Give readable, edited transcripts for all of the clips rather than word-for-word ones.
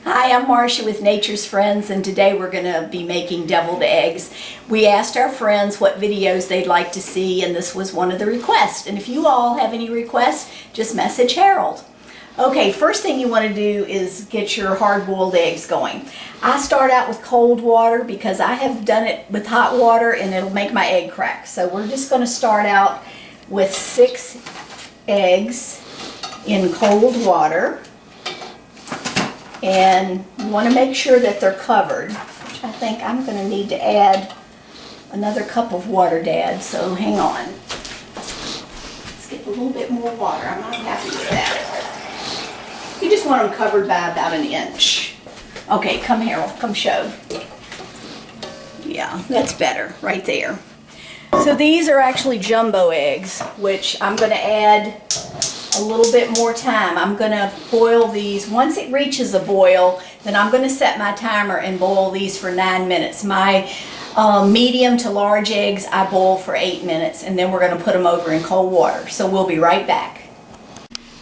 Hi, I'm Marcia with Nature's Friends, and today we're going to be making deviled eggs. We asked our friends what videos they'd like to see, and this was one of the requests. And if you all have any requests, just message Harold. Okay, first thing you want to do is get your hard-boiled eggs going. I start out with cold water because I have done it with hot water and it'll make my egg crack. So we're just going to start out with 6 eggs in cold water. And you want to make sure that they're covered, which I think I'm going to need to add another cup of water, Dad, so hang on. Let's get a little bit more water. I'm not happy with that. You just want them covered by about an inch. Okay, come Harold, come show. Yeah, that's better right there. So these are actually jumbo eggs, which I'm going to add a little bit more time. I'm going to boil these. Once it reaches a boil, then I'm going to set my timer and boil these for 9 minutes. My medium to large eggs I boil for 8 minutes, and then we're going to put them over in cold water. So we'll be right back.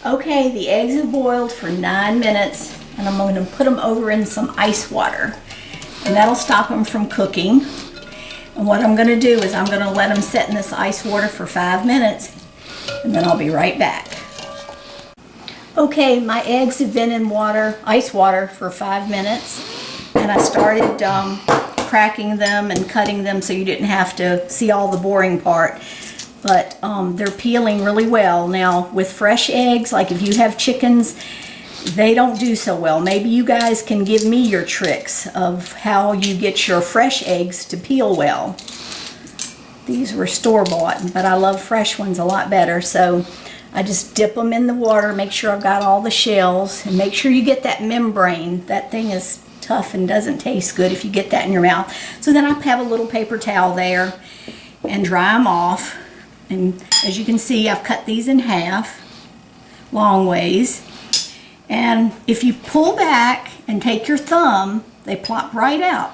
Okay, the eggs have boiled for 9 minutes, and I'm going to put them over in some ice water, and that'll stop them from cooking. And what I'm going to do is I'm going to let them sit in this ice water for 5 minutes, and then I'll be right back. Okay, my eggs have been in water, ice water, for 5 minutes, and I started cracking them and cutting them so you didn't have to see all the boring part. But they're peeling really well. Now, with fresh eggs, like if you have chickens, they don't do so well. Maybe you guys can give me your tricks of how you get your fresh eggs to peel well. These were store-bought, but I love fresh ones a lot better, so I just dip them in the water, make sure I've got all the shells, and make sure you get that membrane. That thing is tough and doesn't taste good if you get that in your mouth. So then I have a little paper towel there and dry them off. And as you can see, I've cut these in half, long ways. And if you pull back and take your thumb, they plop right out.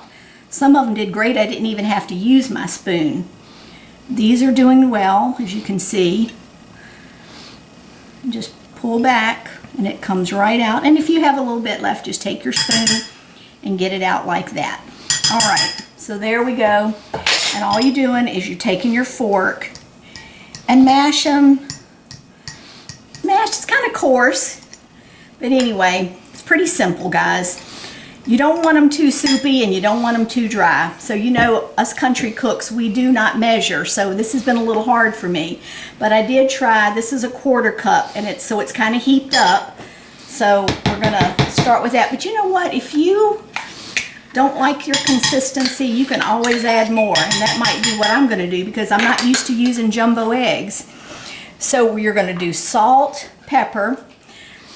Some of them did great. I didn't even have to use my spoon. These are doing well, as you can see. Just pull back and it comes right out, and if you have a little bit left, just take your spoon and get it out like that. Alright, so there we go, and all you're doing is you're taking your fork and mash them. It's kind of coarse, but anyway, it's pretty simple, guys. You don't want them too soupy and you don't want them too dry. So you know, us country cooks, we do not measure, so this has been a little hard for me. But I did try. This is a 1/4 cup, and it's kind of heaped up. So we're gonna start with that. But you know what? If you don't like your consistency, you can always add more, and that might be what I'm gonna do because I'm not used to using jumbo eggs. So you're gonna do salt, pepper,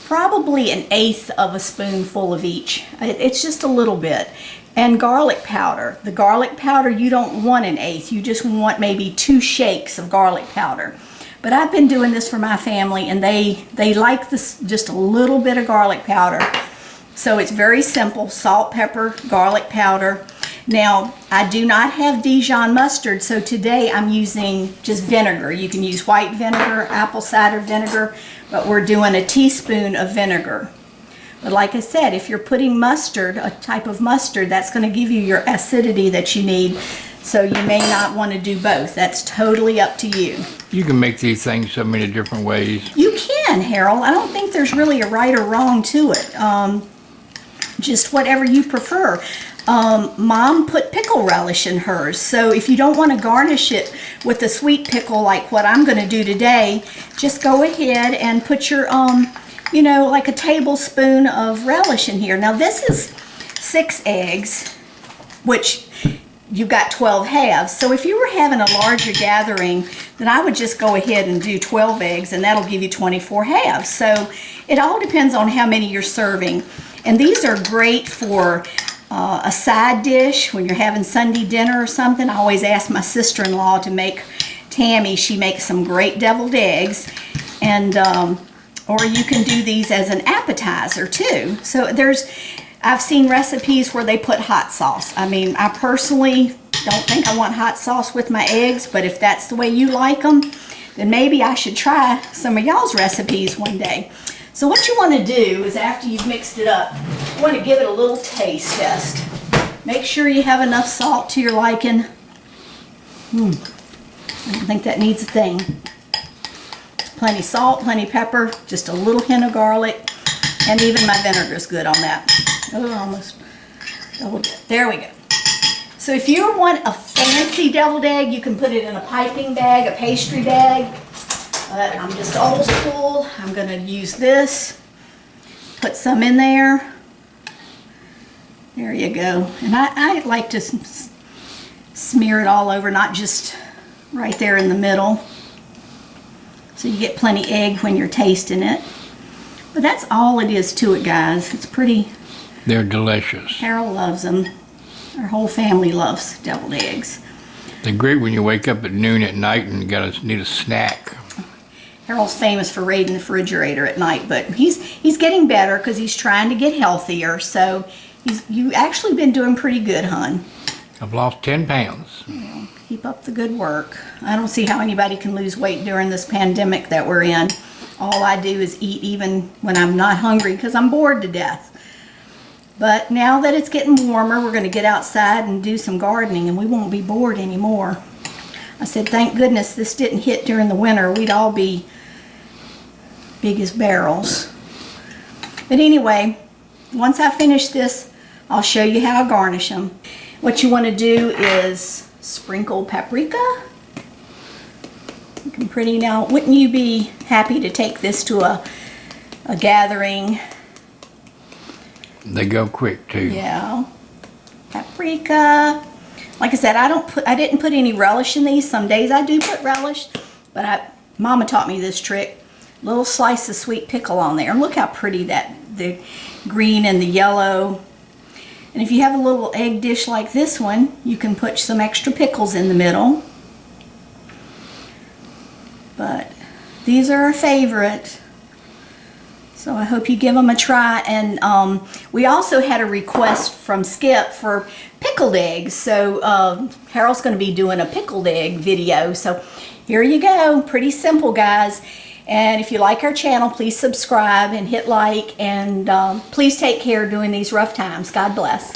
probably 1/8 of a spoonful of each. It's just a little bit. And garlic powder. The garlic powder, you don't want 1/8. You just want maybe 2 shakes of garlic powder. But I've been doing this for my family, and they like this, just a little bit of garlic powder. So it's very simple. Salt, pepper, garlic powder. Now, I do not have Dijon mustard, so today I'm using just vinegar. You can use white vinegar, apple cider vinegar, but we're doing a teaspoon of vinegar. But like I said, if you're putting mustard, a type of mustard, that's going to give you your acidity that you need. So you may not want to do both. That's totally up to you. You can make these things so many different ways. You can, Harold. I don't think there's really a right or wrong to it. Just whatever you prefer. Mom put pickle relish in hers, so if you don't want to garnish it with a sweet pickle like what I'm going to do today, just go ahead and put your, you know, like a tablespoon of relish in here. Now this is 6 eggs, which you've got 12 halves, so if you were having a larger gathering, then I would just go ahead and do 12 eggs, and that'll give you 24 halves. So it all depends on how many you're serving. And these are great for a side dish when you're having Sunday dinner or something. I always ask my sister-in-law to make Tammy. She makes some great deviled eggs, and or you can do these as an appetizer too. So I've seen recipes where they put hot sauce. I mean, I personally don't think I want hot sauce with my eggs, but if that's the way you like them, then maybe I should try some of y'all's recipes one day. So what you want to do is, after you've mixed it up, You want to give it a little taste test. Make sure you have enough salt to your liking. I don't think that needs a thing. Plenty salt, plenty pepper, just a little hint of garlic, and even my vinegar is good on that. Oh, almost doubled it. There we go. So if you want a fancy deviled egg, you can put it in a piping bag, a pastry bag. But I'm just old school. I'm going to use this. Put some in there. There you go. And I like to smear it all over, not just right there in the middle. So you get plenty egg when you're tasting it. But that's all it is to it, guys. It's pretty. They're delicious. Harold loves them. Our whole family loves deviled eggs. They're great when you wake up at noon at night and need a snack. Harold's famous for raiding the refrigerator at night, but he's getting better because he's trying to get healthier. So you've actually been doing pretty good, hon. I've lost 10 pounds. Well, keep up the good work. I don't see how anybody can lose weight during this pandemic that we're in. All I do is eat even when I'm not hungry because I'm bored to death. But now that it's getting warmer, we're going to get outside and do some gardening, and we won't be bored anymore. I said, thank goodness this didn't hit during the winter. We'd all be big as barrels. But anyway, once I finish this, I'll show you how I garnish them. What you want to do is sprinkle paprika. Looking pretty now. Wouldn't you be happy to take this to a gathering? They go quick too. Yeah. Paprika. Like I said, I didn't put any relish in these. Some days I do put relish, but Mama taught me this trick. Little slice of sweet pickle on there. And look how pretty the green and the yellow. And if you have a little egg dish like this one, you can put some extra pickles in the middle. But these are our favorite. So I hope you give them a try. And we also had a request from Skip for pickled eggs. So Harold's going to be doing a pickled egg video. So here you go. Pretty simple, guys. And if you like our channel, please subscribe and hit like. And please take care during these rough times. God bless.